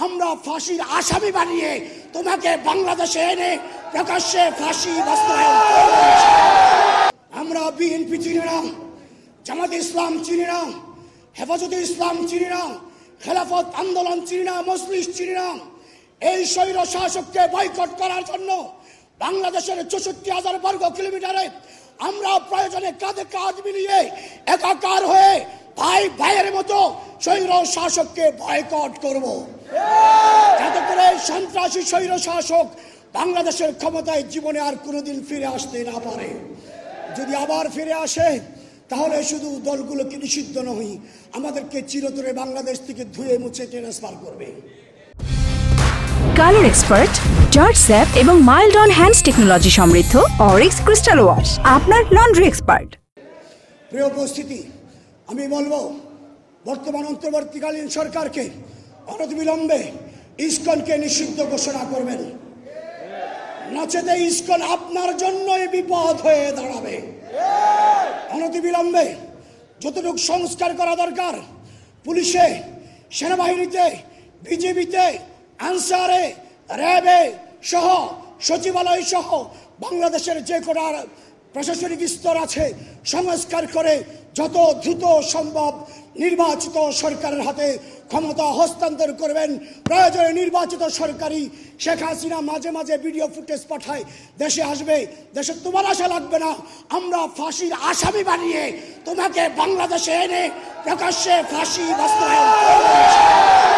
আমরা ফাঁসির আসামি বানিয়ে তোমাকে বাংলাদেশে এনে প্রকাশ্যে ফাঁসি বাস্তবায়ন করব। আমরা বিএনপি চিনি না, জামাতে ইসলাম চিনি না, হেফাজতে ইসলাম চিনি না, খেলাফত আন্দোলন চিনি না, মজলিস চিনি না। এই স্বৈর শাসককে বয়কট করার জন্য বাংলাদেশের 64,000 বর্গ কিলোমিটারে আমরা প্রয়োজনে কাঁধে কাঁধ মিলিয়ে একাকার হয়ে ভাই ভাইয়ের মতো স্বৈর শাসককে বয়কট করব, যাতে করে সন্ত্রাসী স্বৈর শাসক বাংলাদেশের ক্ষমতায় জীবনে আর কোনোদিন ফিরে আসতে না পারে। যদি আবার ফিরে আসে তাহলে শুধু দলগুলোকে নিষিদ্ধ নয়, আমাদেরকে চিরতরে বাংলাদেশ থেকে ধুয়ে মুছে ট্রান্সফার করবে। কালার এক্সপার্ট, জর্জ স্যাপ এবং মাইল্ড অন হ্যান্ডস টেকনোলজি সমৃদ্ধ অরিক্স ক্রিস্টাল ওয়াশ আপনার লন্ড্রি এক্সপার্ট। প্রিয় উপস্থিতি, আমি বলবো বর্তমান অন্তর্বর্তীকালীন সরকারকে অনতিবিলম্বে ইসকনকে নিষিদ্ধ ঘোষণা করবেন, নচেতে ইসকন আপনার জন্যই বিপদ হয়ে দাঁড়াবে। অনতিবিলম্বে যতটুকু সংস্কার করা দরকার পুলিশে, সেনাবাহিনীতে, বিজেপিতে, আনসারে, র্যাবে সহ সচিবালয় সহ বাংলাদেশের যে কটা প্রশাসনিক স্তর আছে সংস্কার করে যত দ্রুত সম্ভব নির্বাচিত সরকারের হাতে ক্ষমতা হস্তান্তর করবেন। প্রয়োজনে নির্বাচিত সরকারি শেখ হাসিনা মাঝে মাঝে ভিডিও ফুটেজ পাঠায়, দেশে আসবে, দেশে তোমার আশা লাগবে না, আমরা ফাঁসির আসামি বানিয়ে তোমাকে বাংলাদেশে এনে প্রকাশ্যে ফাঁসি বাস্তবায়ন করব।